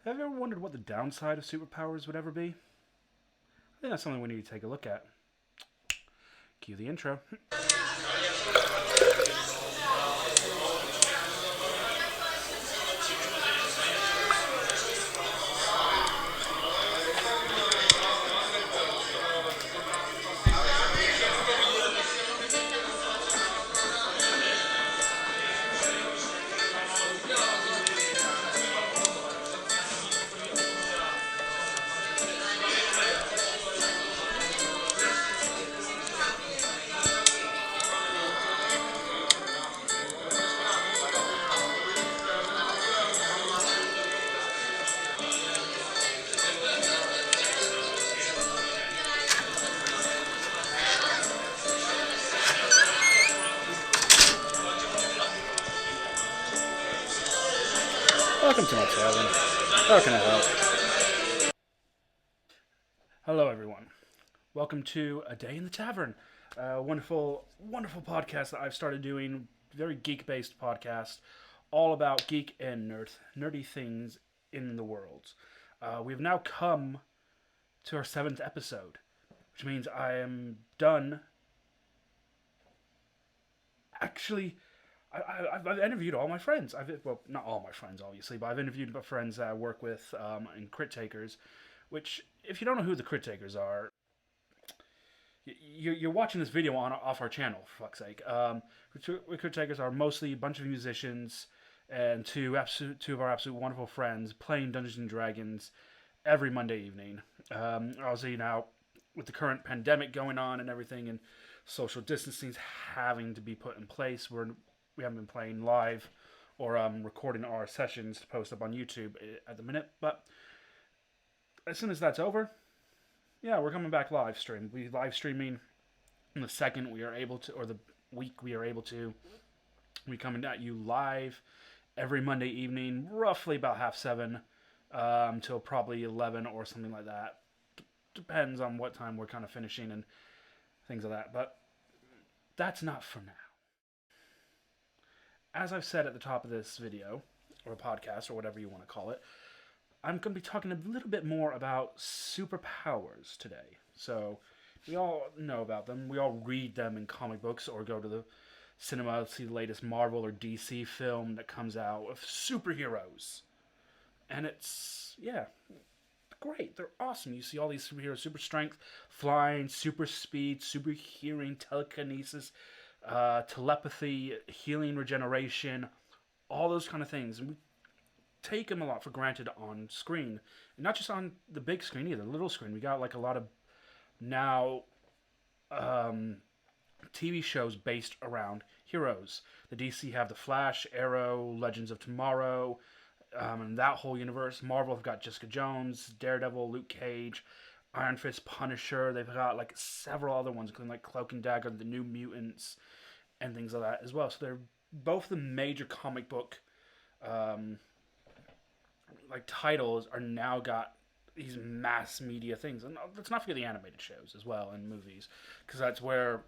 Have you ever wondered what the downside of superpowers would ever be? I think that's something we need to take a look at. Cue the intro. Welcome to my tavern. How can I help? Hello, everyone. Welcome to A Day in the Tavern. A wonderful, wonderful podcast that I've started doing. Very geek-based podcast, all about geek and nerdy things in the world. We've now come to our 7th episode, which means I am done. Actually, I've interviewed all my friends. Well, not all my friends, obviously, but I've interviewed my friends that I work with in Crit Takers. Which, if you don't know who the Crit Takers are, you're watching this video off our channel, for fuck's sake. Crit Takers are mostly a bunch of musicians and two of our absolute wonderful friends playing Dungeons and Dragons every Monday evening. Obviously, now with the current pandemic going on and everything, and social distancing having to be put in place, we haven't been playing live or recording our sessions to post up on YouTube at the minute. But as soon as that's over, yeah, we're coming back live stream. We live streaming in the second we are able to, or the week we are able to. We coming at you live every Monday evening, roughly about 7:30 till probably 11 or something like that. Depends on what time we're kind of finishing and things like that. But that's not for now. As I've said at the top of this video, or podcast, or whatever you want to call it, I'm going to be talking a little bit more about superpowers today. So, we all know about them. We all read them in comic books or go to the cinema to see the latest Marvel or DC film that comes out of superheroes. And it's, yeah, great. They're awesome. You see all these superheroes, super strength, flying, super speed, super hearing, telekinesis, telepathy, healing, regeneration, all those kind of things. And we take them a lot for granted on screen, and not just on the big screen either, the little screen. We got like a lot of now TV shows based around heroes. The DC have the Flash, Arrow, Legends of Tomorrow, and that whole universe. Marvel have got Jessica Jones, Daredevil, Luke Cage, Iron Fist, Punisher. They've got like several other ones, including like Cloak and Dagger, the New Mutants, and things like that as well. So they're both the major comic book like titles are now got these mass media things, and let's not forget the animated shows as well and movies, because that's where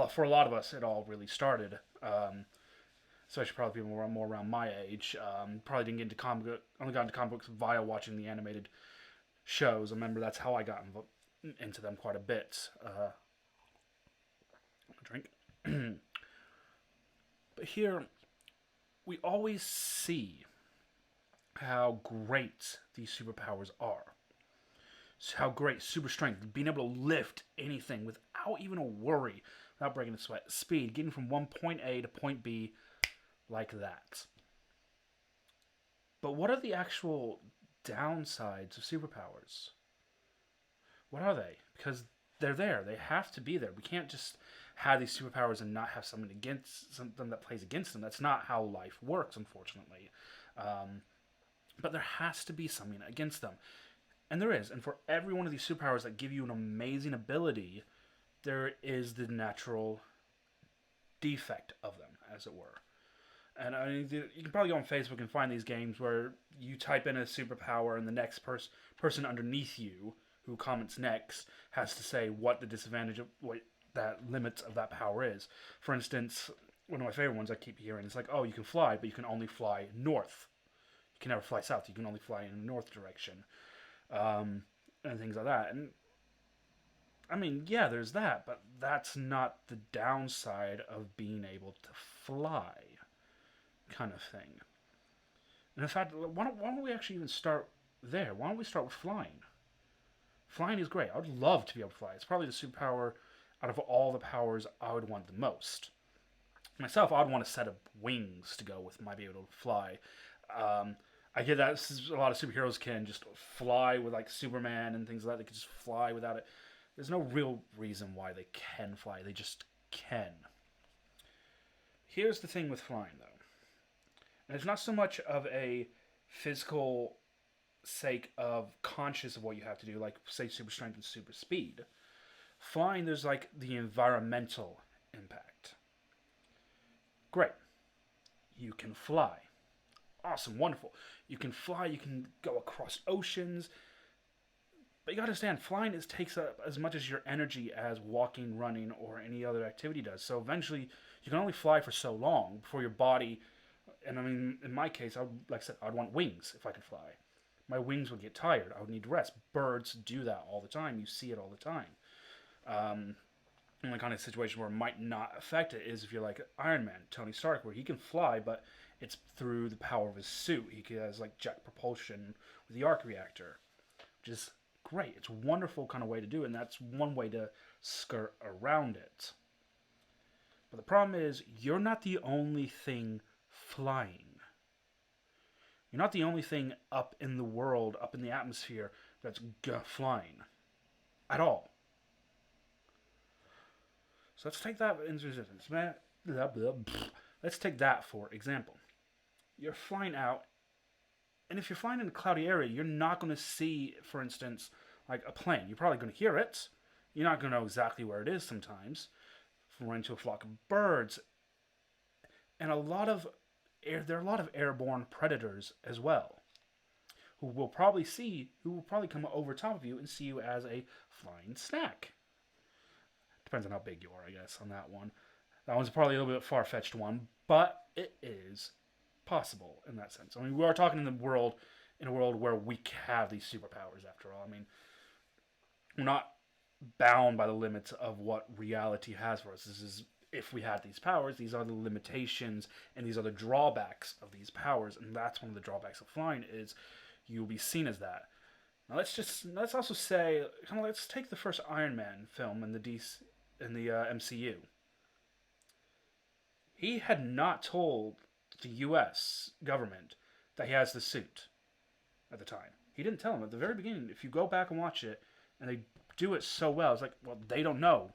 for a lot of us it all really started. Especially probably people more around my age. Probably didn't get into only got into comic books via watching the animated shows. I remember that's how I got into them quite a bit. Drink. But here, we always see how great these superpowers are. So how great super strength, being able to lift anything without even a worry, without breaking a sweat, speed, getting from one point A to point B like that. But what are the actual downsides of superpowers? What are they? Because they're there. They have to be there. We can't just have these superpowers and not have something that plays against them. That's not how life works, unfortunately. But there has to be something against them. And there is. And for every one of these superpowers that give you an amazing ability, there is the natural defect of them, as it were. And I mean, you can probably go on Facebook and find these games where you type in a superpower and the next person underneath you who comments next has to say what the disadvantage of what that limit of that power is. For instance, one of my favorite ones I keep hearing is like, oh, you can fly, but you can only fly north. can never fly south. You can only fly in the north direction, and things like that. And I mean, yeah, there's that, but that's not the downside of being able to fly, kind of thing. And in fact, why don't we actually even start there? Why don't we start with flying? Flying is great. I would love to be able to fly. It's probably the superpower out of all the powers I would want the most. Myself, I'd want a set of wings to go with my being able to fly. I get that a lot of superheroes can just fly with like Superman and things like that. They can just fly without it. There's no real reason why they can fly. They just can. Here's the thing with flying, though. And it's not so much of a physical sake of conscious of what you have to do, like, say, super strength and super speed. Flying, there's, like, the environmental impact. Great. You can fly. Awesome, wonderful. You can fly, you can go across oceans. But you gotta understand, flying takes up as much as your energy as walking, running, or any other activity does. So eventually, you can only fly for so long before your body... And I mean, in my case, like I said, I'd want wings if I could fly. My wings would get tired. I would need to rest. Birds do that all the time. You see it all the time. The only kind of situation where it might not affect it is if you're like Iron Man, Tony Stark, where he can fly, but it's through the power of his suit. He has like jet propulsion with the arc reactor, which is great. It's a wonderful kind of way to do it, and that's one way to skirt around it. But the problem is, you're not the only thing flying. You're not the only thing up in the world, up in the atmosphere, that's flying. At all. So let's take that into resistance. Let's take that for example. You're flying out, and if you're flying in a cloudy area, you're not going to see, for instance, like a plane. You're probably going to hear it. You're not going to know exactly where it is sometimes. Run into a flock of birds. And there are a lot of airborne predators as well, who will probably come over top of you and see you as a flying snack. Depends on how big you are, I guess, on that one. That one's probably a little bit far-fetched one, but it is possible in that sense. I mean, we are talking in a world where we have these superpowers, after all. I mean, we're not bound by the limits of what reality has for us. This is, if we had these powers, these are the limitations and these are the drawbacks of these powers, and that's one of the drawbacks of flying, is you'll be seen as that. Now let's also say, let's take the first Iron Man film in the MCU. He had not told the U.S. government that he has the suit at the time. He didn't tell them at the very beginning. If you go back and watch it, and they do it so well, it's like, well, they don't know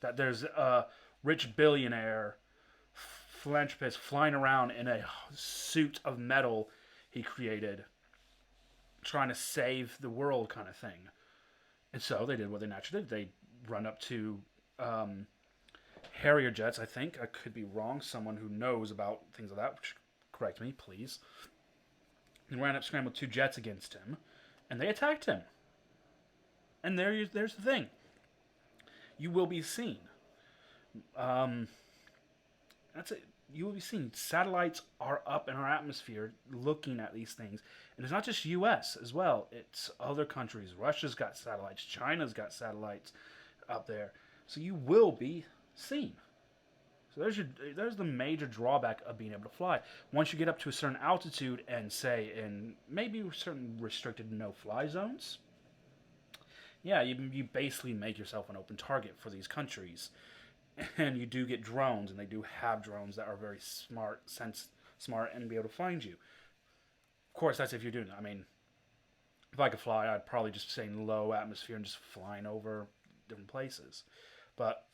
that there's a rich billionaire philanthropist flying around in a suit of metal he created, trying to save the world, kind of thing. And so they did what they naturally did. They run up to Harrier jets, I think. I could be wrong. Someone who knows about things like that, correct me, please. They ran up, scrambled 2 jets against him, and they attacked him. And there's the thing. You will be seen. That's it. You will be seen. Satellites are up in our atmosphere looking at these things. And it's not just U.S. as well. It's other countries. Russia's got satellites. China's got satellites up there. So you will be seen. So there's the major drawback of being able to fly. Once you get up to a certain altitude and say in maybe certain restricted no-fly zones, yeah, you basically make yourself an open target for these countries. And you do get drones, and they do have drones that are very smart and be able to find you. Of course, that's if you're doing it. I mean, if I could fly, I'd probably just stay in low atmosphere and just flying over different places. But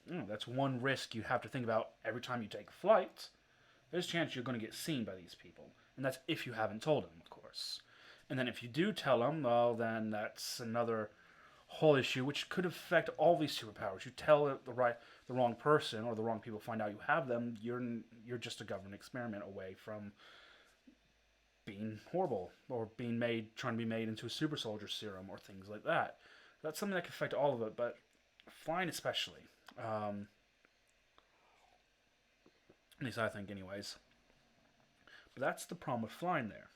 that's one risk you have to think about every time you take a flight. There's a chance you're going to get seen by these people. And that's if you haven't told them, of course. And then if you do tell them, well, then that's another whole issue, which could affect all these superpowers. You tell the wrong person, or the wrong people find out you have them, you're just a government experiment away from being horrible, or trying to be made into a super soldier serum, or things like that. That's something that can affect all of it, but flying especially. At least I think, anyways. That's the problem with flying there.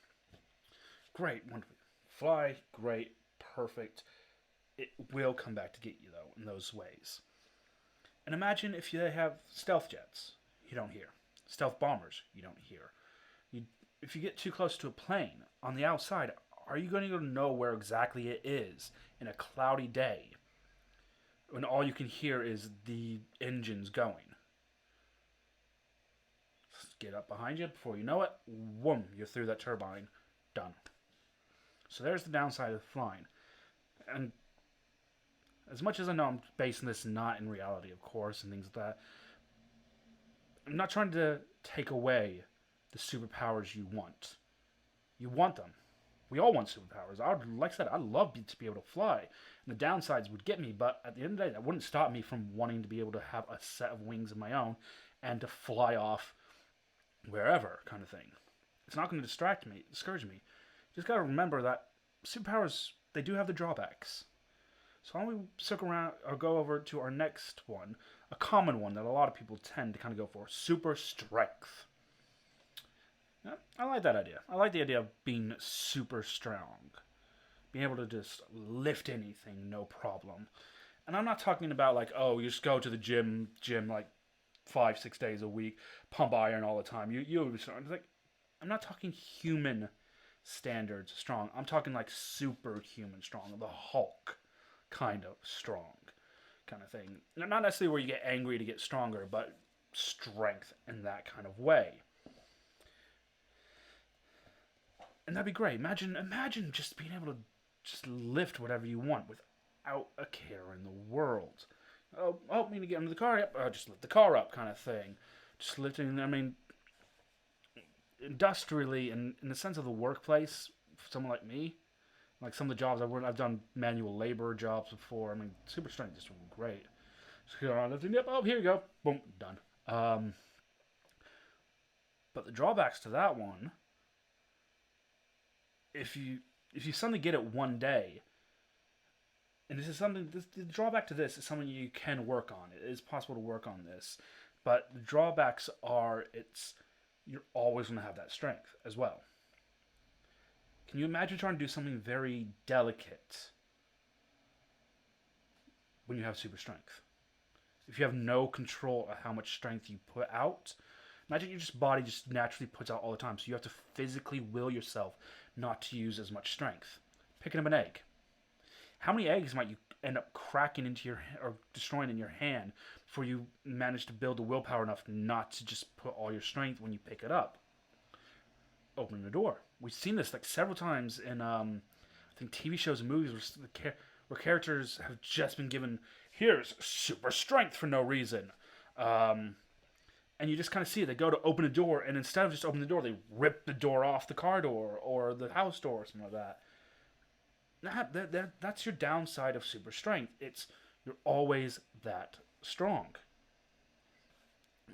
Great, wonderful. Fly, great, perfect. It will come back to get you, though, in those ways. And imagine if you have stealth jets, you don't hear. Stealth bombers, you don't hear. If you get too close to a plane on the outside, are you going to know where exactly it is in a cloudy day when all you can hear is the engines going? Get up behind you before you know it, whoom, you're through that turbine, done. So there's the downside of flying. And as much as I know I'm basing this not in reality, of course, and things like that, I'm not trying to take away the superpowers you want. You want them. We all want superpowers. Like I said, I'd love to be able to fly. And the downsides would get me, but at the end of the day, that wouldn't stop me from wanting to be able to have a set of wings of my own and to fly off wherever, kind of thing. It's not going to discourage me. Just got to remember that superpowers, they do have the drawbacks. So why don't we circle around or go over to our next one, a common one that a lot of people tend to kind of go for, super strength. Yeah, I like that idea. I like the idea of being super strong. Being able to just lift anything, no problem. And I'm not talking about like, oh, you just go to the gym like 5-6 days a week, pump iron all the time. You'll be strong. It's like, I'm not talking human standards strong. I'm talking like superhuman strong, the Hulk kind of strong kind of thing. Not necessarily where you get angry to get stronger, but strength in that kind of way. And that'd be great. Imagine just being able to just lift whatever you want without a care in the world. Oh, help me to get into the car. Yep, just lift the car up, kind of thing. Just lifting. I mean, industrially, and in the sense of the workplace, for someone like me, like some of the jobs I've done manual labor jobs before. I mean, super strength is great. Just go around lifting. Yep. Oh, here you go. Boom, done. But the drawbacks to that one, if you suddenly get it one day, and this is something, the drawback to this is something you can work on. It is possible to work on this, but the drawbacks are you're always going to have that strength as well. Can you imagine trying to do something very delicate when you have super strength? If you have no control of how much strength you put out, imagine your body just naturally puts out all the time, so you have to physically will yourself not to use as much strength. Picking up an egg. How many eggs might you end up cracking into or destroying in your hand before you manage to build the willpower enough not to just put all your strength when you pick it up? Opening the door. We've seen this like several times in I think TV shows and movies where characters have just been given, here's super strength for no reason. And you just kind of see it. They go to open a door, and instead of just opening the door, they rip the door off the car door or the house door or something like that. That's your downside of super strength. You're always that strong.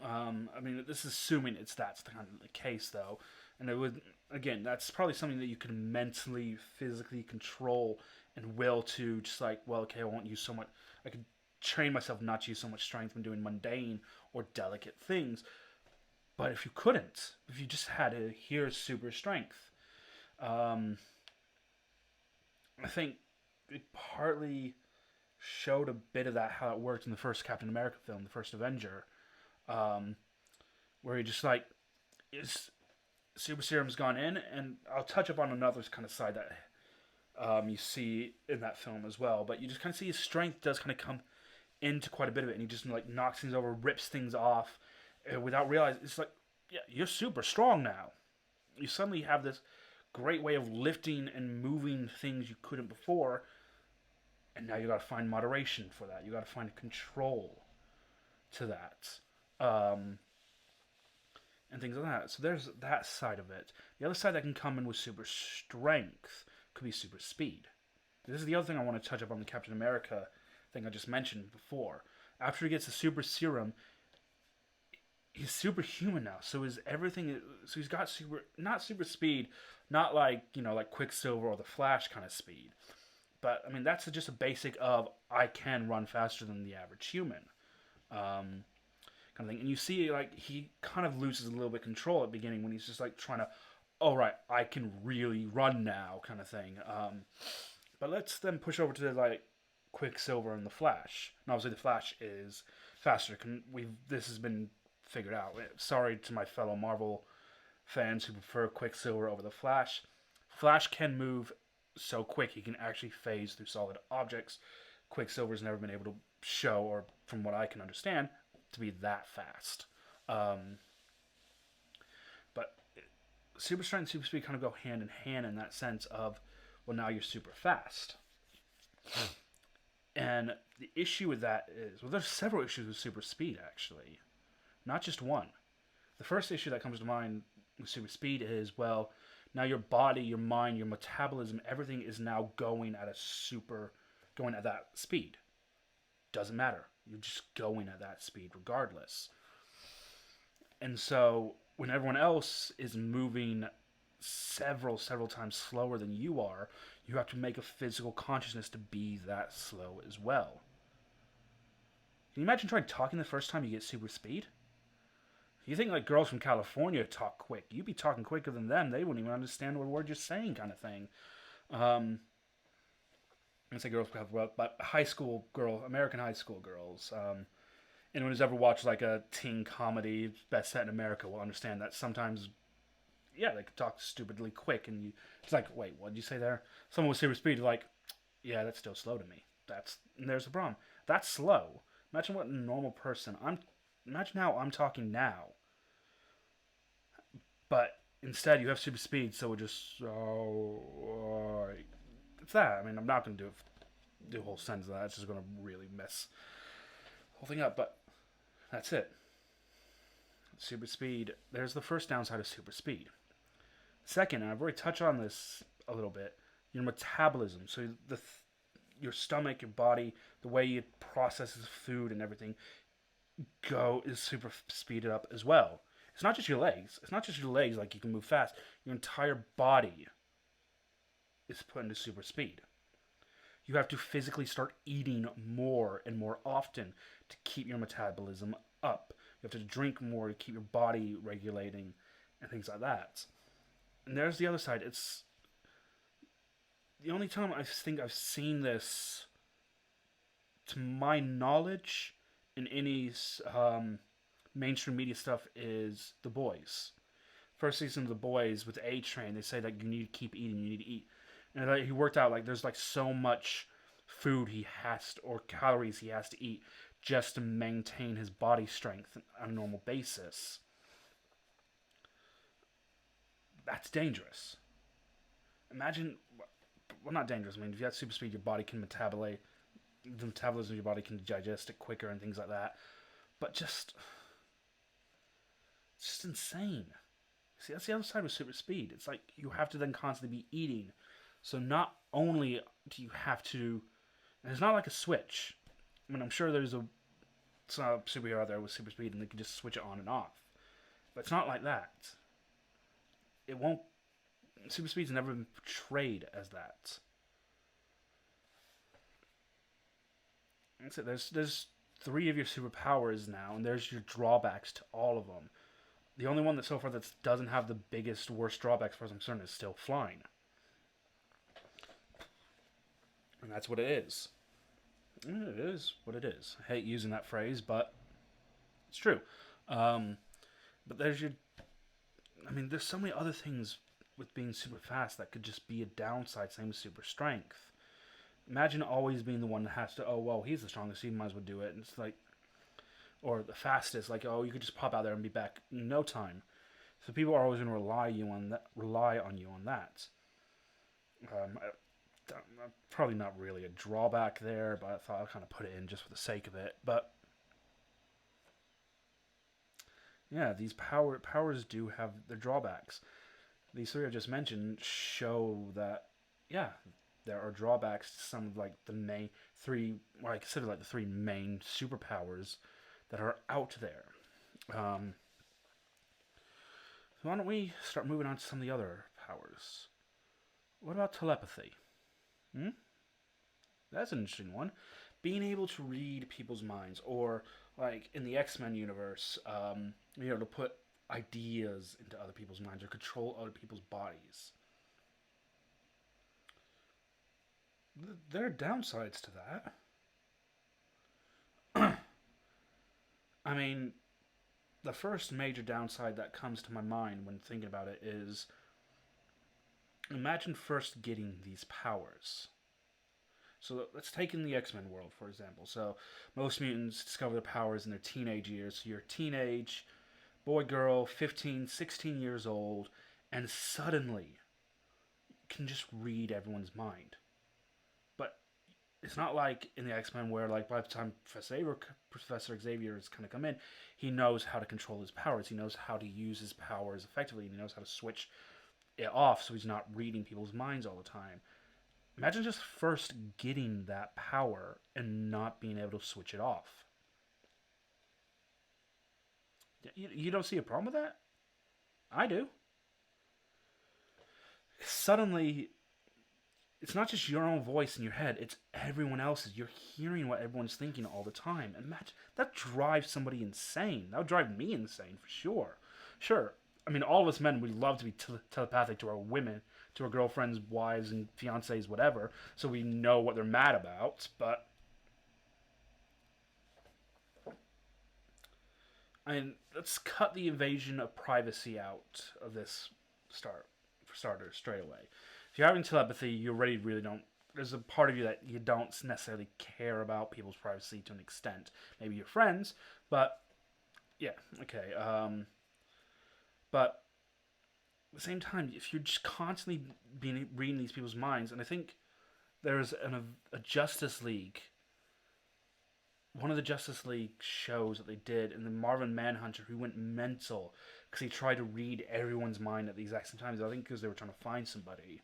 I mean, this is assuming that's the kind of the case, though. And it would, again, that's probably something that you can mentally, physically control and will to just like, well, okay, I won't use so much. I could train myself not to use so much strength when doing mundane or delicate things. But if you just had here's super strength, I think it partly showed a bit of that, how it worked in the first Captain America film, the first Avenger, where he just like, super serum's gone in, and I'll touch up on another kind of side that you see in that film as well, but you just kind of see his strength does kind of come into quite a bit of it, and he just like knocks things over, rips things off without realizing. It's like, yeah, you're super strong now. You suddenly have this great way of lifting and moving things you couldn't before, and now you got to find moderation for that. You got to find control to that, and things like that. So there's that side of it. The other side that can come in with super strength could be super speed. This is the other thing I want to touch up on the Captain America thing I just mentioned before. After he gets the super serum, he's superhuman now. So he's got not super speed, not like, like Quicksilver or the Flash kind of speed. But I mean, that's just a basic of I can run faster than the average human. Because kind of thing. And you see, like, he kind of loses a little bit of control at the beginning when he's just, like, trying to, all right, I can really run now, kind of thing. But let's then push over to, like, Quicksilver and the Flash. And obviously, the Flash is faster. This has been figured out. Sorry to my fellow Marvel fans who prefer Quicksilver over the Flash. Flash can move so quick he can actually phase through solid objects. Quicksilver's never been able to show, or from what I can understand, to be that fast. But super strength and super speed kind of go hand in hand in that sense of, well, now you're super fast. And the issue with that is, well, there's several issues with super speed, actually. Not just one. The first issue that comes to mind with super speed is, well, now your body, your mind, your metabolism, everything is now going at that speed. Doesn't matter. You're just going at that speed regardless. And so when everyone else is moving several times slower than you are, you have to make a physical consciousness to be that slow as well. Can you imagine trying talking the first time you get super speed? You think like girls from California talk quick. You'd be talking quicker than them. They wouldn't even understand what word you're saying, kind of thing. I say girls, but high school girl, American high school girls. Anyone who's ever watched like a teen comedy, best set in America, will understand that sometimes, yeah, they could talk stupidly quick, and it's like, wait, what did you say there? Someone with super speed, like, yeah, that's still slow to me. And there's the problem. That's slow. Imagine what a normal person. Imagine how I'm talking now. But instead, you have super speed, so it just it's that. I mean, I'm not going to do a whole sentence of that. It's just going to really mess the whole thing up. But that's it. Super speed. There's the first downside of super speed. Second, and I've already touched on this a little bit, your metabolism. So your stomach, your body, the way it processes food and everything is super speeded up as well. It's not just your legs. It's not just your legs, like you can move fast. Your entire body is put into super speed. You have to physically start eating more and more often to keep your metabolism up. You have to drink more to keep your body regulating and things like that. And there's the other side. It's the only time I think I've seen this, to my knowledge, in any mainstream media stuff, is The Boys. First season of The Boys with A-Train, they say that you need to keep eating, you need to eat. And he worked out like there's like so much food or calories he has to eat just to maintain his body strength on a normal basis. That's dangerous. Imagine, well, not dangerous. I mean, if you have super speed, your body can the metabolism of your body can digest it quicker and things like that. But it's just insane. See, that's the other side with super speed. It's like you have to then constantly be eating. So not only do you have to, and it's not like a switch. I mean, I'm sure there's a superhero out there with super speed and they can just switch it on and off. But it's not like that. Super speed's never been portrayed as that. That's it. There's 3 of your superpowers now, and there's your drawbacks to all of them. The only one that so far that doesn't have the biggest, worst drawbacks, as far as I'm concerned, is still flying. And that's what it is. It is what it is. I hate using that phrase, but it's true. But there's so many other things with being super fast that could just be a downside, same as super strength. Imagine always being the one that has to, oh, well, he's the strongest, he might as well do it. And it's like, or the fastest, like, oh, you could just pop out there and be back in no time. So people are always going to rely on you on that. Probably not really a drawback there, but I thought I'd kind of put it in just for the sake of it. But yeah, these powers do have their drawbacks. These 3 I just mentioned show that, yeah, there are drawbacks to some of like the main 3, what I consider like the 3 main superpowers that are out there. So why don't we start moving on to some of the other powers? What about telepathy? That's an interesting one. Being able to read people's minds, or like in the X-Men universe, to put ideas into other people's minds or control other people's bodies. There are downsides to that. I mean, the first major downside that comes to my mind when thinking about it is, imagine first getting these powers. So let's take in the X-Men world, for example. So most mutants discover their powers in their teenage years. So you're a teenage boy, girl, 15, 16 years old, and suddenly you can just read everyone's mind. But it's not like in the X-Men where, like, by the time Professor Xavier has kind of come in, he knows how to control his powers. He knows how to use his powers effectively, and he knows how to switch it off so he's not reading people's minds all the time. Imagine just first getting that power and not being able to switch it off. You don't see a problem with that? I do. Suddenly, it's not just your own voice in your head, it's everyone else's. You're hearing what everyone's thinking all the time. Imagine, that drives somebody insane. That would drive me insane for sure. Sure, I mean, all of us men, we love to be telepathic to our women, to our girlfriends, wives, and fiancés, whatever, so we know what they're mad about, but I mean, let's cut the invasion of privacy out of this for starters, straight away. If you're having telepathy, you already really don't. There's a part of you that you don't necessarily care about people's privacy to an extent. Maybe your friends, but yeah, okay. But at the same time, if you're just constantly reading these people's minds, and I think there's a Justice League, one of the Justice League shows that they did, and the Marvin Manhunter, who went mental because he tried to read everyone's mind at the exact same time. I think because they were trying to find somebody,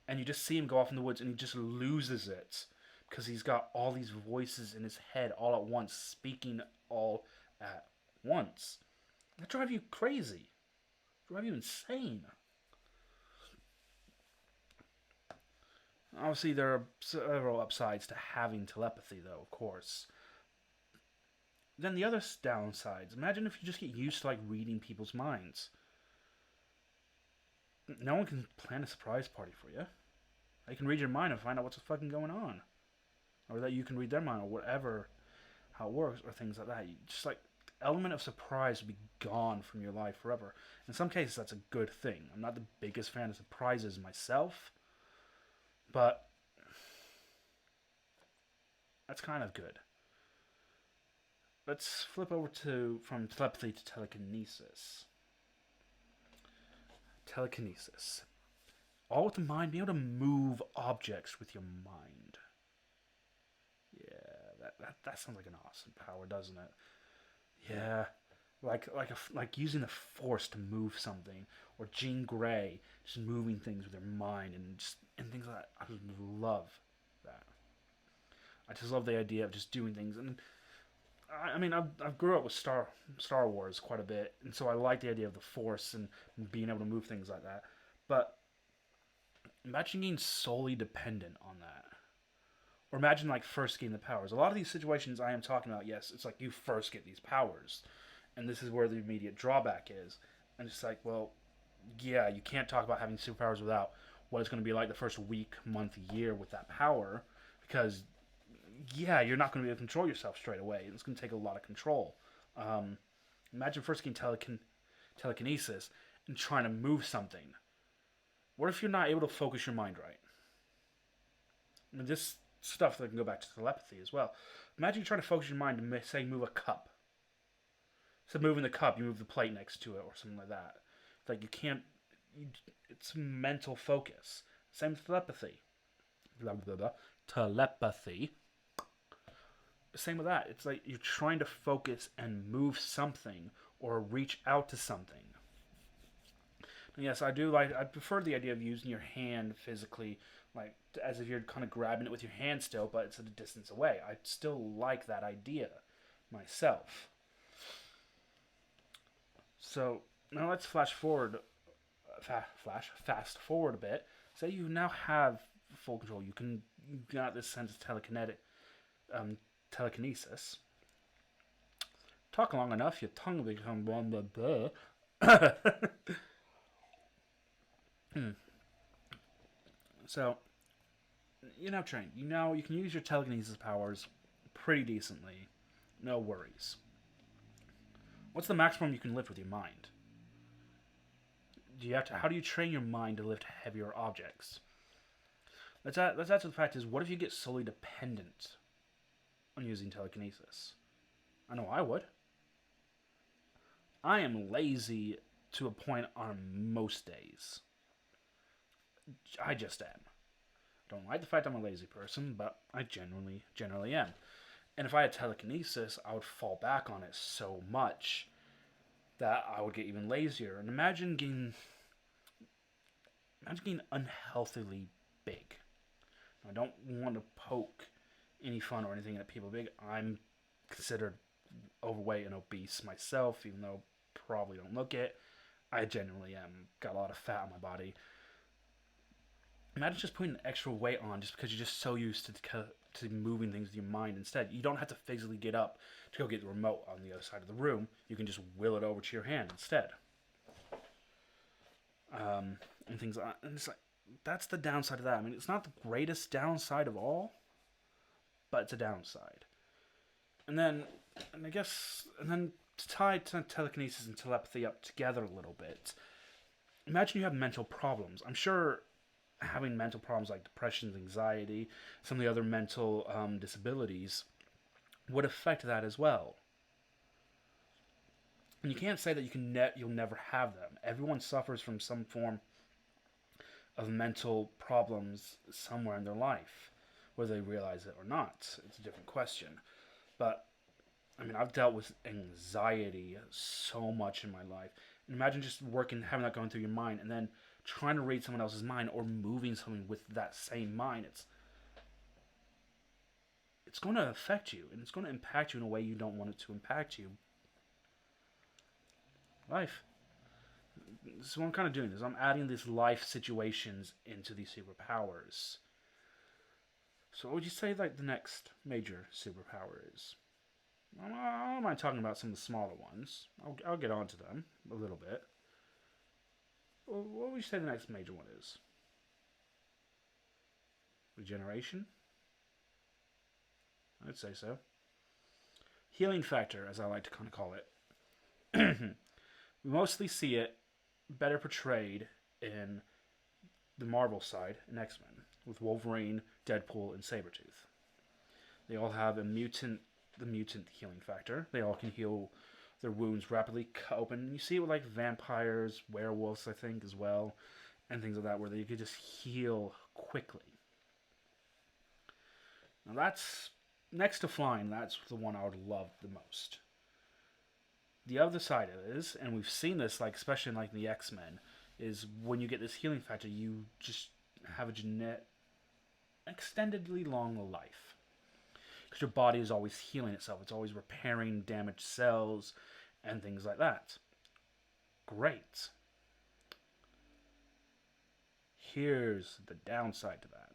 and you just see him go off in the woods, and he just loses it because he's got all these voices in his head all at once, speaking all at once. That drive you crazy. Drive you insane. Obviously, there are several upsides to having telepathy, though, of course. Then the other downsides. Imagine if you just get used to, like, reading people's minds. No one can plan a surprise party for you. They can read your mind and find out what's fucking going on. Or that you can read their mind, or whatever, how it works, or things like that. Just, like, the element of surprise will be gone from your life forever. In some cases, that's a good thing. I'm not the biggest fan of surprises myself, but that's kind of good. Let's flip over from telepathy to telekinesis. Telekinesis. All with the mind, being able to move objects with your mind. Yeah, that sounds like an awesome power, doesn't it? Yeah, like using the Force to move something, or Jean Grey just moving things with her mind and things like that. I love that. I just love the idea of just doing things, and I mean, I've grew up with Star Wars quite a bit, and so I like the idea of the Force and being able to move things like that. But imagine being solely dependent on that. Or imagine, like, first getting the powers. A lot of these situations I am talking about, yes, it's like you first get these powers. And this is where the immediate drawback is. And it's like, well, yeah, you can't talk about having superpowers without what it's going to be like the first week, month, year with that power. Because, yeah, you're not going to be able to control yourself straight away. It's going to take a lot of control. Imagine first getting telekinesis and trying to move something. What if you're not able to focus your mind right? I mean, this stuff that can go back to telepathy as well. Imagine you try to focus your mind to, say, move a cup. Instead of moving the cup, you move the plate next to it or something like that. It's like you can't... it's mental focus. Same with telepathy. Blah, blah, blah. Telepathy. Same with that. It's like you're trying to focus and move something or reach out to something. And yes, I prefer the idea of using your hand physically, like as if you're kind of grabbing it with your hand still, but it's at a distance away. I still like that idea myself. So now let's fast forward a bit. Say you now have full control. You got this sense of telekinesis. Talk long enough, your tongue will become blah blah blah. So, you're now trained. You know you can use your telekinesis powers pretty decently. No worries. What's the maximum you can lift with your mind? How do you train your mind to lift heavier objects? Let's add to the fact is, what if you get solely dependent on using telekinesis? I know I would. I am lazy to a point on most days. I just am. Don't like the fact I'm a lazy person, but I generally am. And if I had telekinesis, I would fall back on it so much that I would get even lazier. And imagine getting unhealthily big. I don't want to poke any fun or anything at people big. I'm considered overweight and obese myself, even though probably don't look it. I genuinely am. Got a lot of fat on my body. Imagine just putting extra weight on just because you're just so used to moving things with your mind instead. You don't have to physically get up to go get the remote on the other side of the room. You can just will it over to your hand instead. And things like that. And it's like, that's the downside of that. I mean, it's not the greatest downside of all, but it's a downside. And then to tie telekinesis and telepathy up together a little bit, imagine you have mental problems. I'm sure having mental problems like depression, anxiety, some of the other mental disabilities would affect that as well. And you can't say that you'll never have them. Everyone suffers from some form of mental problems somewhere in their life, whether they realize it or not. It's a different question. But I mean, I've dealt with anxiety so much in my life. And imagine just having that going through your mind, and then trying to read someone else's mind or moving something with that same mind. It's going to affect you, and it's going to impact you in a way you don't want it to impact you. Life. This is what I'm kind of doing. I'm adding these life situations into these superpowers. So what would you say like the next major superpower is? I don't mind talking about some of the smaller ones. I'll get on to them a little bit. What would you say the next major one is? Regeneration? I'd say so. Healing factor, as I like to kind of call it. We mostly see it better portrayed in the Marvel side in X-Men, with Wolverine, Deadpool, and Sabretooth. They all have the mutant healing factor. They all can heal their wounds rapidly, cut open. You see it with like vampires, werewolves, I think, as well, and things like that, where they could just heal quickly. Now that's, next to flying, that's the one I would love the most. The other side of it is, and we've seen this, like especially in like the X-Men, is when you get this healing factor, you just have a extendedly long life. Because your body is always healing itself. It's always repairing damaged cells and things like that. Great. Here's the downside to that.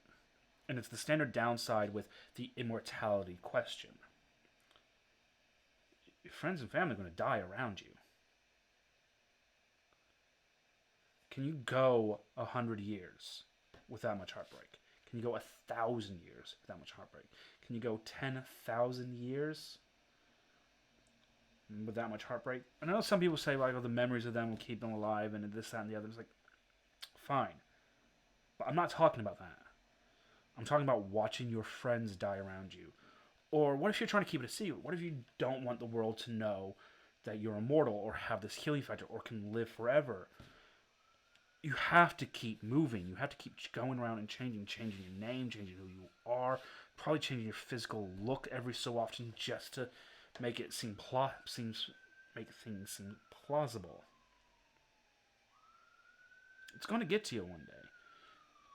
And it's the standard downside with the immortality question. Your friends and family are going to die around you. Can you go 100 years with that much heartbreak? Can you go 1,000 years with that much heartbreak? Can you go 10,000 years with that much heartbreak? I know some people say, like, oh, the memories of them will keep them alive and this, that, and the other. It's like, fine. But I'm not talking about that. I'm talking about watching your friends die around you. Or what if you're trying to keep it a secret? What if you don't want the world to know that you're immortal or have this healing factor or can live forever? You have to keep moving. You have to keep going around and changing your name, changing who you are, probably changing your physical look every so often just to make it make things seem plausible. It's going to get to you one day.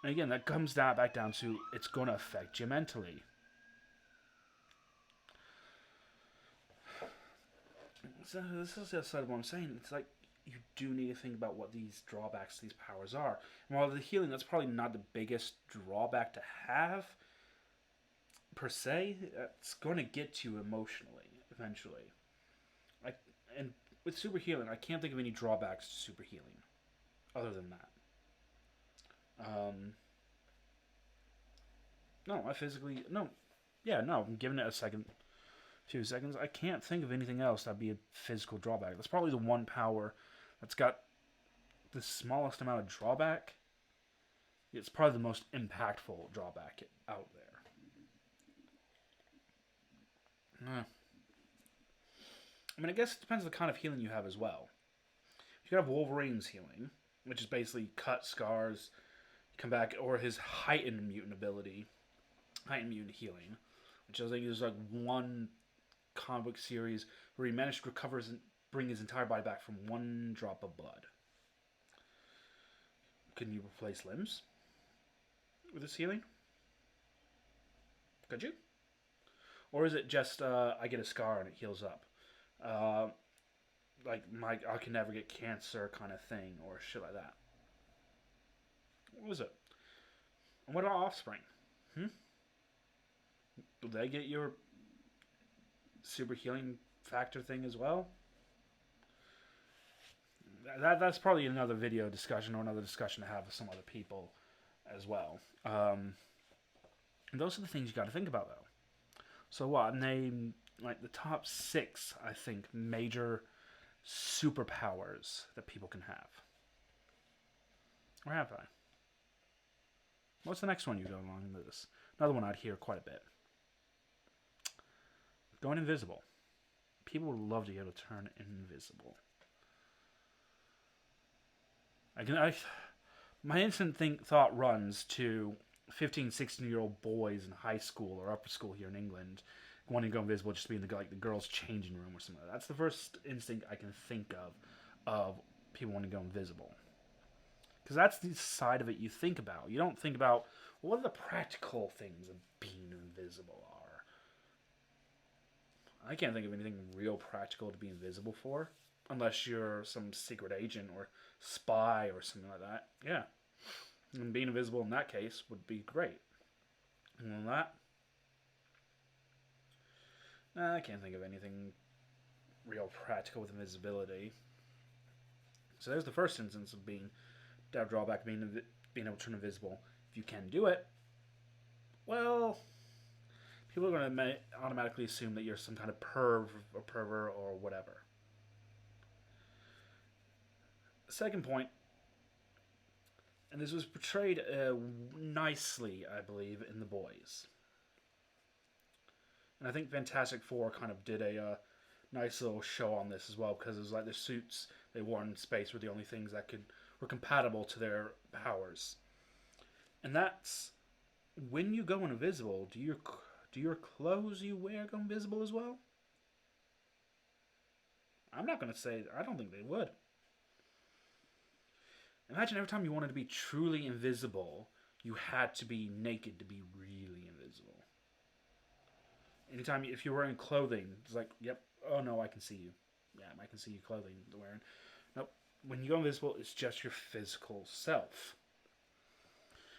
And again, that comes back down to it's going to affect you mentally. So this is the side of what I'm saying. It's like you do need to think about what these drawbacks, these powers are. And while the healing, that's probably not the biggest drawback to have, per se, it's going to get to you emotionally, eventually. And with super healing, I can't think of any drawbacks to super healing other than that. No, I physically no. Yeah, no. I'm giving it a second, 2 seconds. I can't think of anything else that'd be a physical drawback. That's probably the one power that's got the smallest amount of drawback. It's probably the most impactful drawback out there. I mean, I guess it depends on the kind of healing you have as well. You could have Wolverines Healing, which is basically cut, scars, come back, or his heightened mutant ability, heightened mutant healing, which I think is like one comic book series where he managed to recover and bring his entire body back from one drop of blood. Can you replace limbs with this healing? Could you? Or is it just I get a scar and it heals up? Like I can never get cancer kind of thing, or shit like that. What was it? And what about offspring? Do they get your super healing factor thing as well? That's probably another video discussion or another discussion to have with some other people as well. And those are the things you got to think about, though. So what? Name like the top 6, I think, major superpowers that people can have. Or have I? What's the next one you go along with this? Another one I'd hear quite a bit. Going invisible. People would love to be able to turn invisible. My instant thought runs to 15, 16-year-old boys in high school or upper school here in England wanting to go invisible, just to be in the girls' changing room or something like that. That's the first instinct I can think of people wanting to go invisible. Because that's the side of it you think about. You don't think about, well, what are the practical things of being invisible are? I can't think of anything real practical to be invisible for. Unless you're some secret agent or spy or something like that. Yeah. And being invisible in that case would be great. And then that, I can't think of anything real practical with invisibility. So there's the first instance of being drawback, being able to turn invisible. If you can do it, well, people are going to automatically assume that you're some kind of perv or pervert or whatever. Second point, and this was portrayed nicely, I believe, in The Boys. And I think Fantastic Four kind of did a nice little show on this as well, because it was like the suits they wore in space were the only things that were compatible to their powers. And that's when you go invisible. Do your clothes you wear go invisible as well? I'm not going to say. I don't think they would. Imagine every time you wanted to be truly invisible, you had to be naked to be really invisible. Anytime, if you're wearing clothing, it's like, yep, oh no, I can see you. Yeah, I can see your clothing you're wearing. Nope. When you go invisible, it's just your physical self.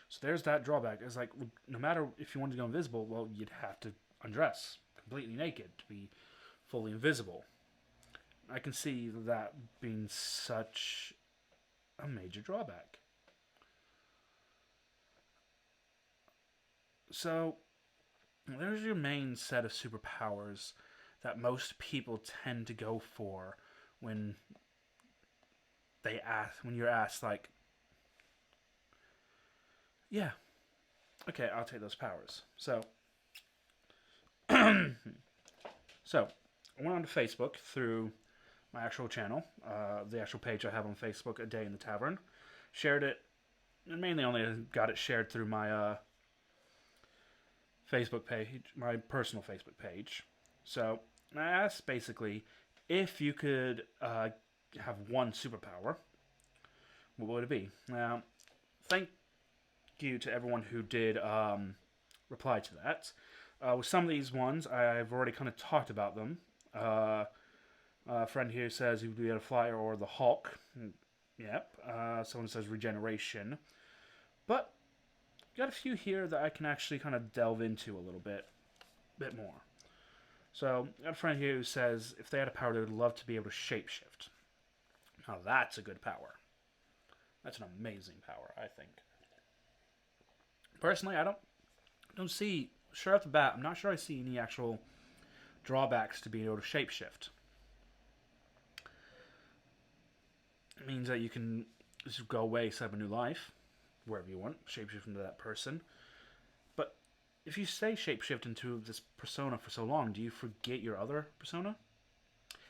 So there's that drawback. It's like, no matter if you wanted to go invisible, well, you'd have to undress completely naked to be fully invisible. I can see that being such a major drawback. So there's your main set of superpowers that most people tend to go for when you're asked, like, yeah, okay, I'll take those powers. So so I went onto Facebook through my actual channel, the actual page I have on Facebook, A Day in the Tavern. Shared it, and mainly only got it shared through my Facebook page, my personal Facebook page. So I asked basically if you could have one superpower, what would it be? Now, thank you to everyone who did reply to that. With some of these ones, I've already kind of talked about them. A friend here says he would be able to fly or the Hulk. Yep. Someone says regeneration. But got a few here that I can actually kind of delve into a little bit more. So, I got a friend here who says if they had a power, they would love to be able to shapeshift. Now, that's a good power. That's an amazing power, I think. Personally, I don't see, sure off the bat, I'm not sure I see any actual drawbacks to being able to shapeshift. It means that you can just go away, set up a new life, wherever you want, shapeshift into that person. But if you stay shapeshift into this persona for so long, do you forget your other persona?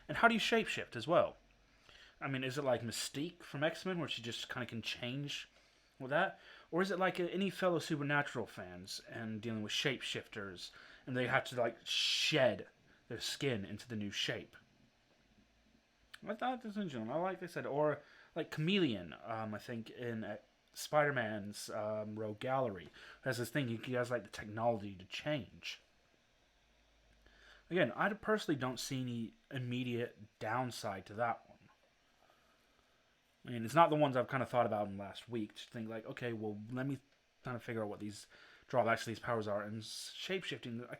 And how do you shapeshift as well? I mean, is it like Mystique from X-Men, where she just kind of can change with that? Or is it like any fellow Supernatural fans and dealing with shapeshifters, and they have to like shed their skin into the new shape? I thought this was interesting. I like they said, or like Chameleon. I think in Spider-Man's Rogue Gallery has this thing. He has like the technology to change. Again, I personally don't see any immediate downside to that one. I mean, it's not the ones I've kind of thought about in the last week to think like, okay, well, let me kind of figure out what these drawbacks to these powers are. And shapeshifting, I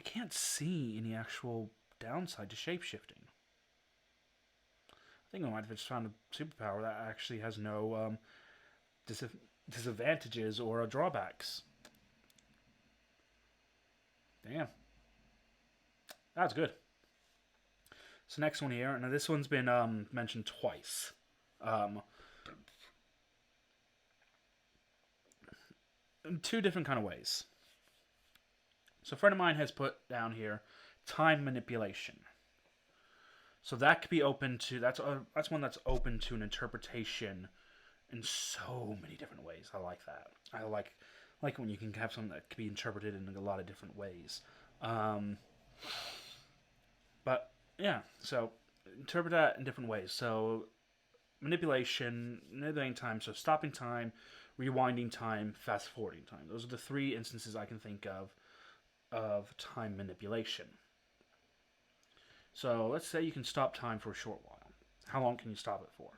can't see any actual downside to shapeshifting. I think I might have just found a superpower that actually has no disadvantages or drawbacks. Damn. That's good. So next one here, now this one's been mentioned twice. In two different kind of ways. So a friend of mine has put down here time manipulation. So that could be open to that's one that's open to an interpretation in so many different ways. I like that. I like when you can have something that can be interpreted in a lot of different ways. But yeah, so interpret that in different ways. So manipulating time, so stopping time, rewinding time, fast forwarding time. Those are the three instances I can think of time manipulation. So let's say you can stop time for a short while. How long can you stop it for?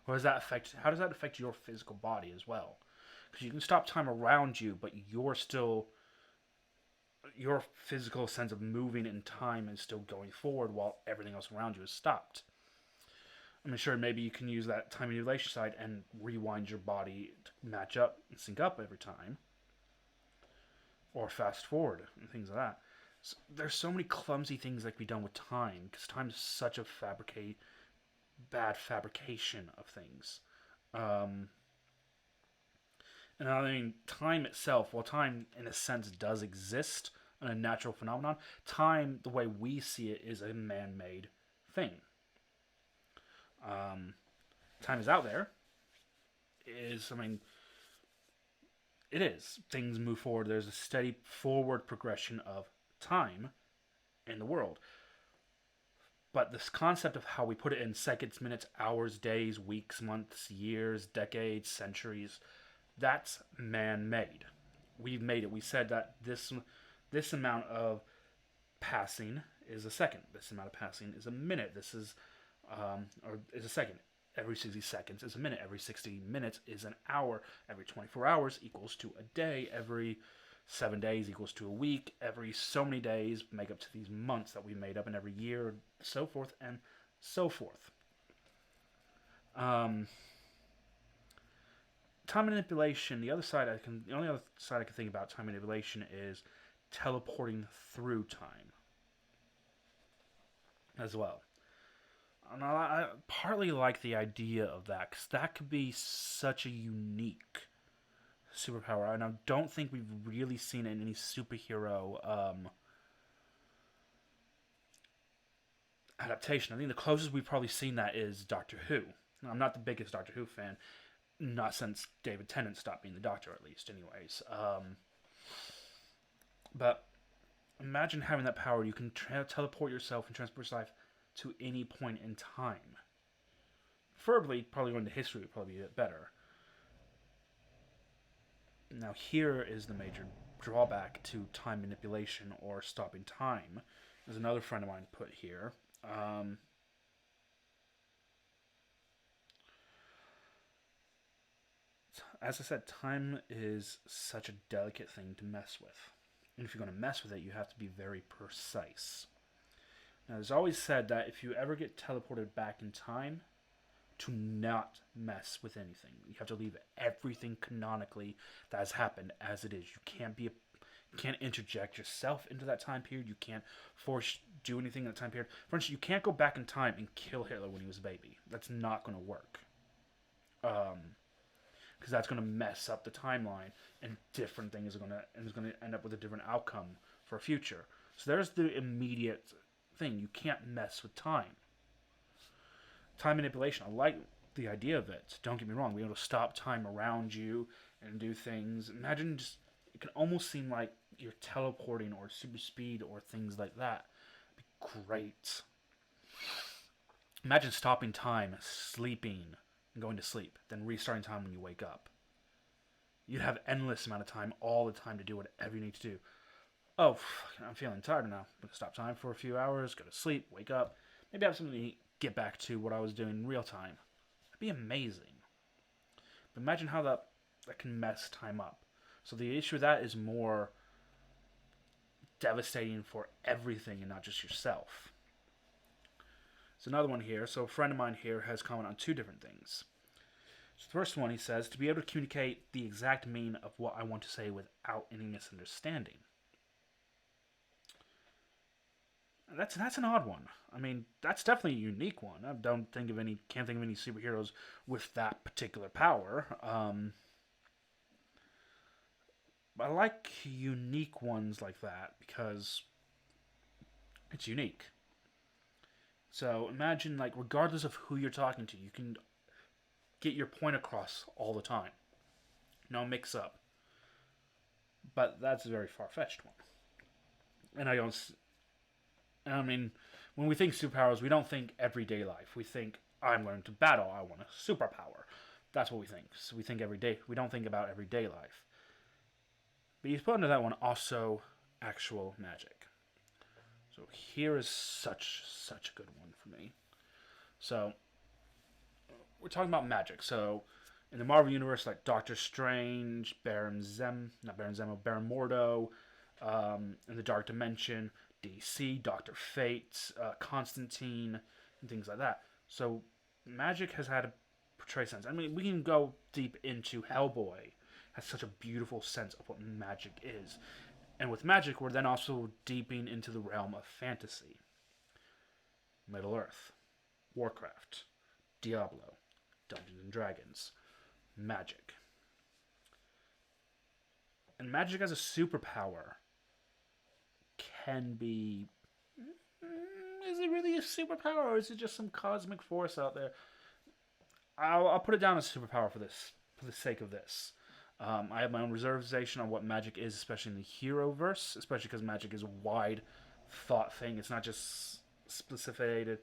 How does that affect your physical body as well? Because you can stop time around you, but your physical sense of moving in time is still going forward while everything else around you is stopped. I'm sure maybe you can use that time manipulation side and rewind your body to match up and sync up every time. Or fast forward and things like that. So there's so many clumsy things that can be done with time, because time is such a bad fabrication of things. And I mean, time itself, while time in a sense does exist, a natural phenomenon, time, the way we see it, is a man-made thing. Time is out there. It is. Things move forward. There's a steady forward progression of time in the world. But this concept of how we put it in seconds, minutes, hours, days, weeks, months, years, decades, centuries, that's man-made. We've made it. We said that this amount of passing is a second. This amount of passing is a minute. This is a second. Every 60 seconds is a minute. Every 60 minutes is an hour. Every 24 hours equals to a day. Every 7 days equals to a week. Every so many days make up to these months that we made up, and every year, so forth and so forth. Time manipulation. The only other side I can think about time manipulation is teleporting through time as well. And I partly like the idea of that, because that could be such a unique superpower, and I don't think we've really seen it in any superhero adaptation. I think the closest we've probably seen that is Doctor Who. Now, I'm not the biggest Doctor Who fan, not since David Tennant stopped being the Doctor, at least, anyways. But imagine having that power. You can teleport yourself and transport yourself to any point in time. Preferably, probably going to history would probably be a bit better. Now, here is the major drawback to time manipulation or stopping time. There's another friend of mine put here. As I said, time is such a delicate thing to mess with. And if you're going to mess with it, you have to be very precise. Now, there's always said that if you ever get teleported back in time, to not mess with anything. You have to leave everything canonically that has happened as it is. You can't interject yourself into that time period. You can't force do anything in that time period. For instance, you can't go back in time and kill Hitler when he was a baby. That's not going to work. Because that's going to mess up the timeline, and different things are going to end up with a different outcome for a future. So there's the immediate thing. You can't mess with time. Time manipulation. I like the idea of it. Don't get me wrong. Being able to stop time around you and do things. Imagine just, it can almost seem like you're teleporting or super speed or things like that. It'd be great. Imagine stopping time, sleeping, and going to sleep, then restarting time when you wake up. You'd have endless amount of time, all the time to do whatever you need to do. Oh, I'm feeling tired now. I'm going to stop time for a few hours, go to sleep, wake up, maybe have something to eat, get back to what I was doing in real time. That'd be amazing. But imagine how that can mess time up. So the issue with that is more devastating for everything and not just yourself. There's another one here. So a friend of mine here has commented on two different things. So the first one, he says, to be able to communicate the exact meaning of what I want to say without any misunderstanding. And that's an odd one. I mean, that's definitely a unique one. I can't think of any superheroes with that particular power. But I like unique ones like that because it's unique. So imagine, like, regardless of who you're talking to, you can get your point across all the time. No mix up. But that's a very far-fetched one. And I mean, when we think superpowers, we don't think everyday life. We think, I'm learning to battle, I want a superpower. That's what we think. So we think everyday. We don't think about everyday life. But he's put into that one also actual magic. So here is such a good one for me. So we're talking about magic. So in the Marvel Universe, like Doctor Strange, Baron Mordo, in the Dark Dimension, DC, Dr. Fate, Constantine, and things like that. So magic has had a portray sense. I mean, we can go deep into Hellboy. Has such a beautiful sense of what magic is. And with magic, we're then also deeping into the realm of fantasy. Middle-earth, Warcraft, Diablo, Dungeons and Dragons, magic. And magic as a superpower can be... Is it really a superpower, or is it just some cosmic force out there? I'll put it down as a superpower for the sake of this. I have my own reservation on what magic is, especially in the hero-verse, especially because magic is a wide thought thing. It's not just specifically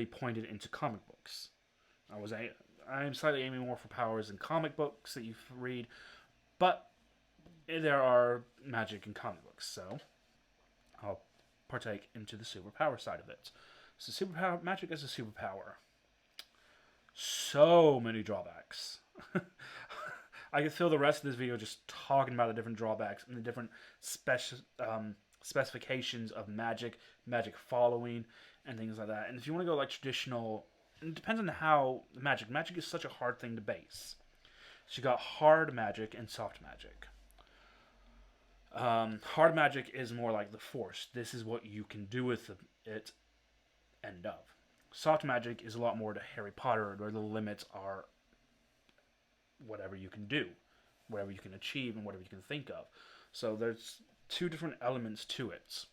pointed into comic books. I'm slightly aiming more for powers in comic books that you read, but there are magic in comic books, so I'll partake into the superpower side of it. So magic as a superpower. So many drawbacks. I could fill the rest of this video just talking about the different drawbacks and the different specifications of magic following, and things like that. And if you want to go like traditional, it depends on how magic is such a hard thing to base. So you got hard magic and soft magic. Hard magic is more like the Force. This is what you can do with it. End of. Soft magic is a lot more to Harry Potter, where the limits are whatever you can do, whatever you can achieve, and whatever you can think of. So there's two different elements to it.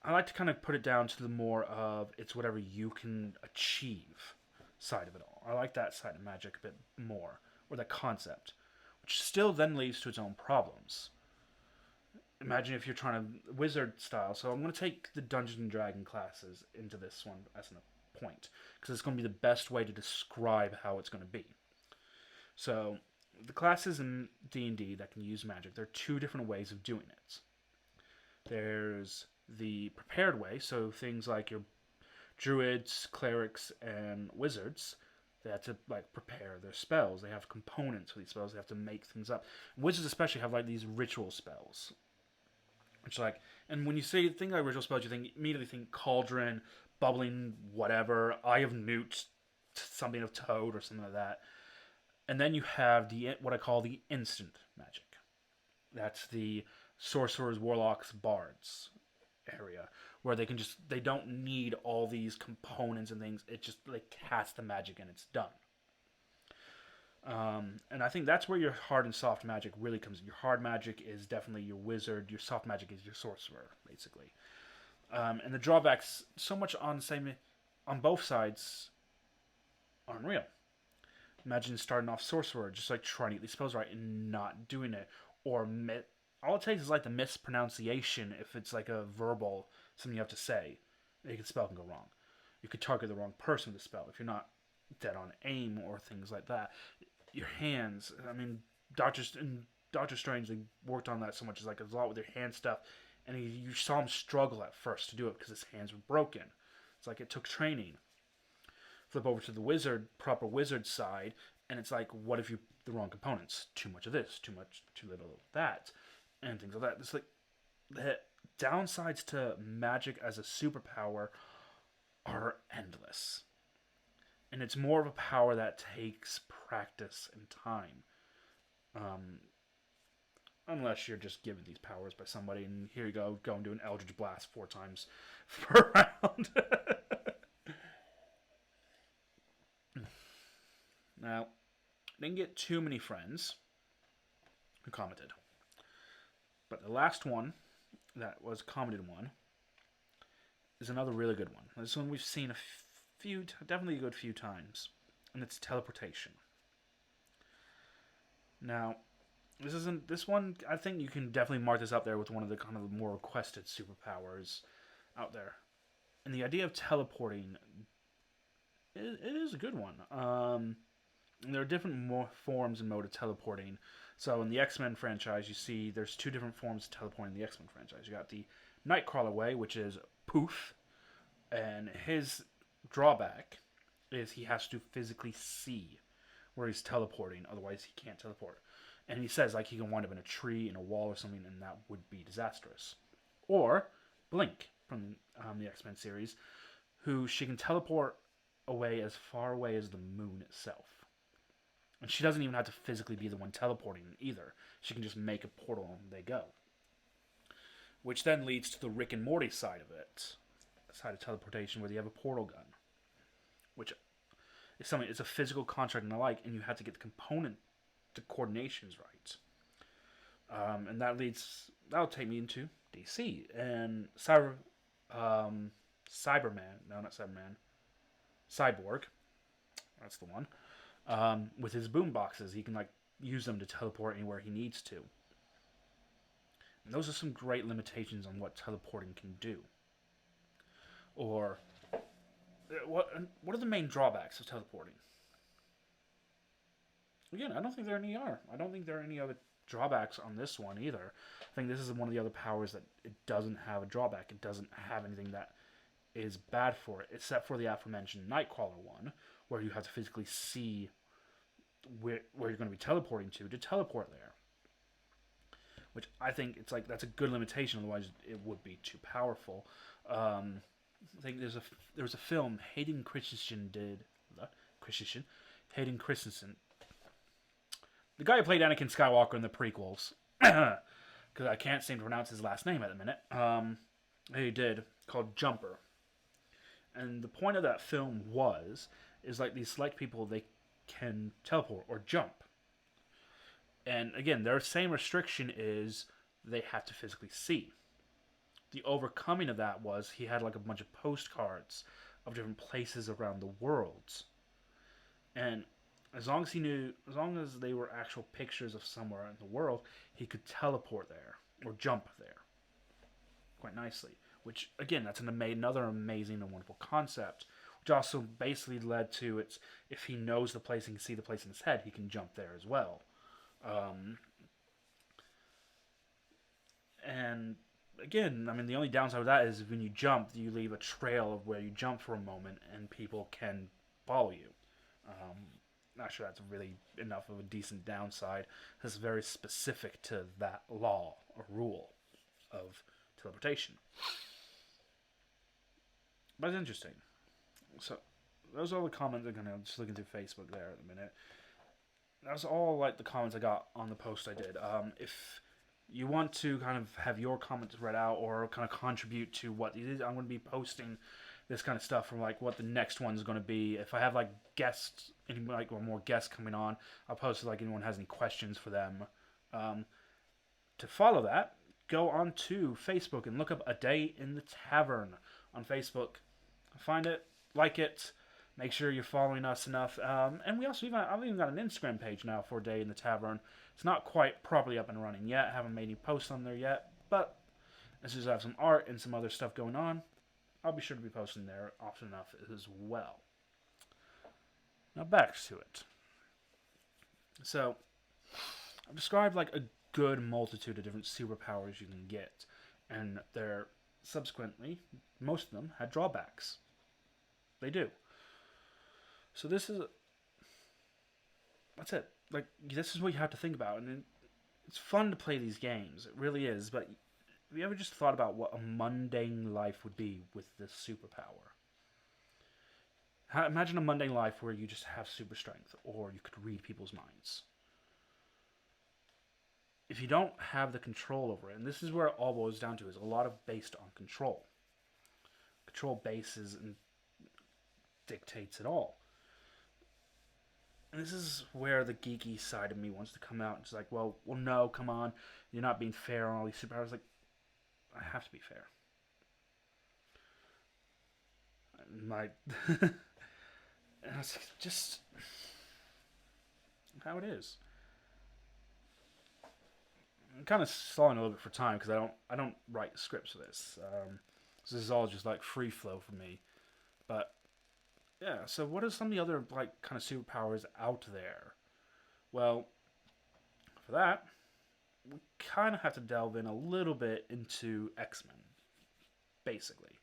I like to kind of put it down to the more of it's whatever you can achieve side of it all. I like that side of magic a bit more, or that concept, which still then leads to its own problems. Imagine if you're trying to wizard style. So I'm going to take the Dungeons and Dragon classes into this one as a point, because it's going to be the best way to describe how it's going to be. So the classes in D&D that can use magic, there are two different ways of doing it. There's the prepared way, so things like your druids, clerics, and wizards, They have to like prepare their spells. They have components for these spells. They have to make things up. Wizards especially have like these ritual spells, which like, and when you say think like ritual spells, you immediately think cauldron, bubbling, whatever, eye of newt, something of toad or something like that. And then you have the what I call the instant magic. That's the sorcerers, warlocks, bards area where they don't need all these components and things. It just they cast the magic and it's done. And I think that's where your hard and soft magic really comes in. Your hard magic is definitely your wizard. Your soft magic is your sorcerer, basically. And the drawbacks, so much on both sides, aren't real. Imagine starting off sorcerer, just like trying to get these spells right and not doing it, or all it takes is like the mispronunciation. If it's like a verbal something you have to say, the spell can go wrong. You could target the wrong person with the spell if you're not dead on aim or things like that. Your hands, I mean, Doctor Strange, they worked on that so much. It's like a lot with their hand stuff, and you saw him struggle at first to do it because his hands were broken. It's like it took training. Flip over to the proper wizard side, and it's like, what if you the wrong components? Too much of this, too little of that, and things like that. It's like the downsides to magic as a superpower are endless. And it's more of a power that takes practice and time. Unless you're just given these powers by somebody, and here you go and do an Eldritch Blast 4 times per round. Now, didn't get too many friends who commented. But the last one that was commented one is another really good one. This one we've seen definitely a good few times, and it's teleportation. Now, this one, I think you can definitely mark this up there with one of the kind of more requested superpowers out there. And the idea of teleporting, it is a good one. And there are different forms and mode of teleporting. So in the X-Men franchise, you see there's 2 different forms of teleporting in the X-Men franchise. You got the Nightcrawler way, which is poof, and his drawback is he has to physically see where he's teleporting, otherwise he can't teleport. And he says like he can wind up in a tree, in a wall or something, and that would be disastrous. Or Blink from the X-Men series, who she can teleport away as far away as the moon itself. And she doesn't even have to physically be the one teleporting either. She can just make a portal and they go. Which then leads to the Rick and Morty side of it. Side of teleportation where you have a portal gun. Which is something, it's a physical construct and the like, and you have to get the coordinations right. And that'll take me into DC. And Cyberman, no not Cyberman, Cyborg, that's the one. With his boom boxes, he can like use them to teleport anywhere he needs to. And those are some great limitations on what teleporting can do. Or what are the main drawbacks of teleporting? Again, I don't think there are any other drawbacks on this one either. I think this is one of the other powers that it doesn't have a drawback. It doesn't have anything that is bad for it, except for the aforementioned Nightcrawler one, where you have to physically see where you're going to be teleporting to teleport there. Which I think it's like that's a good limitation. Otherwise, it would be too powerful. I think there was a film Hayden Christensen, the guy who played Anakin Skywalker in the prequels, because I can't seem to pronounce his last name at the minute. He did, called Jumper. And the point of that film is like these select people, they can teleport or jump. And again, their same restriction is they have to physically see. The overcoming of that was he had like a bunch of postcards of different places around the world. And as long as they were actual pictures of somewhere in the world, he could teleport there or jump there quite nicely. Which, again, that's another amazing and wonderful concept. Which also basically led to if he knows the place and can see the place in his head, he can jump there as well. And again, I mean, the only downside of that is when you jump, you leave a trail of where you jump for a moment, and people can follow you. Not sure that's really enough of a decent downside. It's very specific to that law or rule of teleportation. But it's interesting. So those are all the comments. I'm gonna just looking through Facebook there at the minute. That's all like the comments I got on the post I did. If you want to kind of have your comments read out or kind of contribute to what it is, I'm going to be posting this kind of stuff from like what the next one's going to be. If I have like guests, any like or more guests coming on, I'll post like anyone has any questions for them. To follow that, go on to Facebook and look up A Day in the Tavern on Facebook. Find it, like it. Make sure you're following us enough. And we also I've even got an Instagram page now for A Day in the Tavern. It's not quite properly up and running yet. I haven't made any posts on there yet. But as soon as I have some art and some other stuff going on, I'll be sure to be posting there often enough as well. Now back to it. So, I've described like a good multitude of different superpowers you can get. And they're subsequently, most of them had drawbacks. They do. So that's it. Like, this is what you have to think about. And it's fun to play these games. It really is. But have you ever just thought about what a mundane life would be with this superpower? Imagine a mundane life where you just have super strength, or you could read people's minds. If you don't have the control over it, and this is where it all boils down to, is a lot of based on control. Control bases and dictates it all. And this is where the geeky side of me wants to come out. It's like, well, no, come on. You're not being fair on all these superpowers. Like, I have to be fair. It's just how it is. I'm kind of stalling a little bit for time because I don't write scripts for this. This is all just like free flow for me. But yeah, so what are some of the other like kind of superpowers out there? Well, for that, we kind of have to delve in a little bit into X-Men, basically.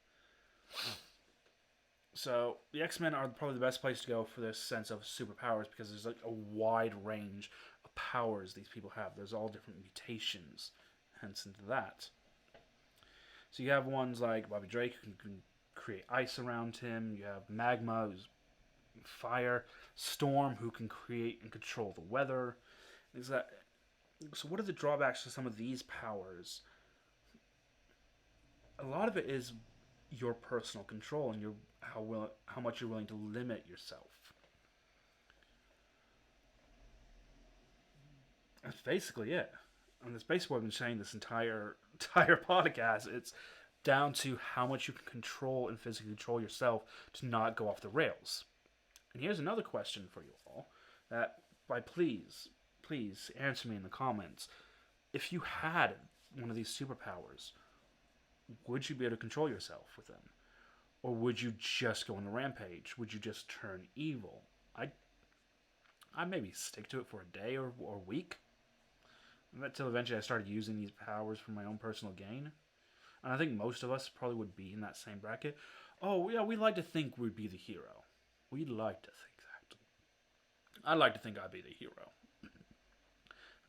So the X-Men are probably the best place to go for this sense of superpowers because there's like a wide range of powers these people have. There's all different mutations, hence into that. So you have ones like Bobby Drake who can create ice around him. You have Magma, who's fire. Storm, who can create and control the weather. So what are the drawbacks to some of these powers? A lot of it is your personal control and how much you're willing to limit yourself. That's basically it. And that's basically what I've been saying this entire podcast. It's down to how much you can control and physically control yourself to not go off the rails. And here's another question for you all. Please answer me in the comments. If you had one of these superpowers, would you be able to control yourself with them? Or would you just go on a rampage? Would you just turn evil? I'd maybe stick to it for a day or a week. Until eventually I started using these powers for my own personal gain. And I think most of us probably would be in that same bracket. Oh, yeah, we like to think we'd be the hero. We'd like to think that. I'd like to think I'd be the hero.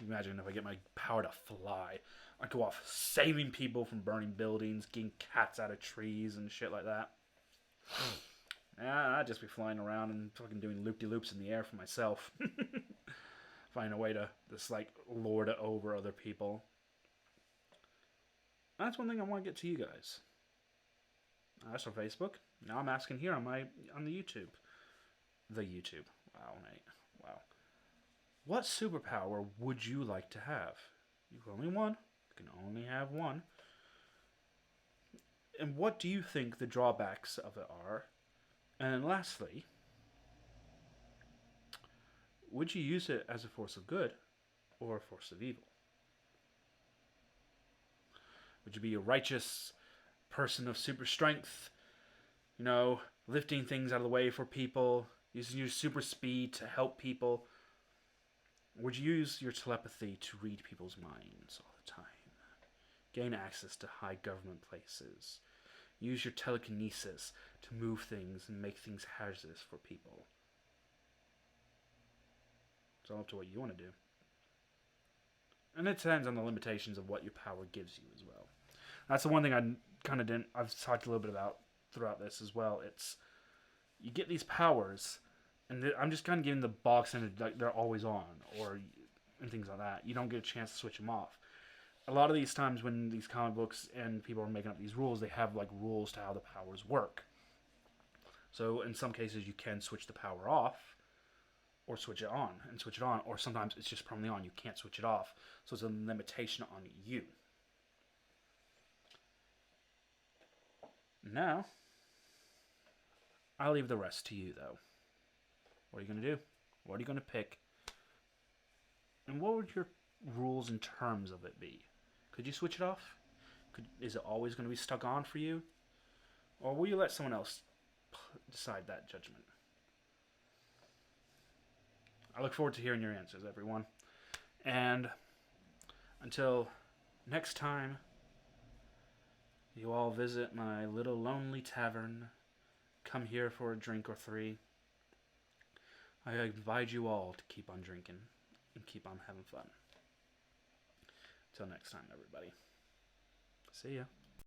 Imagine if I get my power to fly. I'd go off saving people from burning buildings, getting cats out of trees and shit like that. I'd just be flying around and fucking doing loop-de-loops in the air for myself. Find a way to just like lord it over other people. That's one thing I want to get to you guys. That's on Facebook. Now I'm asking here on the YouTube. The YouTube. Wow, mate. Wow. What superpower would you like to have? You've only one. You can only have one. And what do you think the drawbacks of it are? And lastly, would you use it as a force of good or a force of evil? Would you be a righteous person of super strength? Lifting things out of the way for people, using your super speed to help people? Would you use your telepathy to read people's minds all the time? Gain access to high government places? Use your telekinesis to move things and make things hazardous for people? It's all up to what you want to do. And it depends on the limitations of what your power gives you as well. That's the one thing I kind of didn't. I've talked a little bit about throughout this as well. It's you get these powers, and I'm just kind of giving the box and like they're always on, or and things like that. You don't get a chance to switch them off. A lot of these times when these comic books and people are making up these rules, they have like rules to how the powers work. So in some cases, you can switch the power off, or switch it on and switch it on, or sometimes it's just permanently on. You can't switch it off, so it's a limitation on you. Now, I'll leave the rest to you, though. What are you going to do? What are you going to pick? And what would your rules and terms of it be? Could you switch it off? Is it always going to be stuck on for you? Or will you let someone else decide that judgment? I look forward to hearing your answers, everyone. And until next time, you all visit my little lonely tavern. Come here for a drink or three. I invite you all to keep on drinking and keep on having fun. Until next time, everybody. See ya.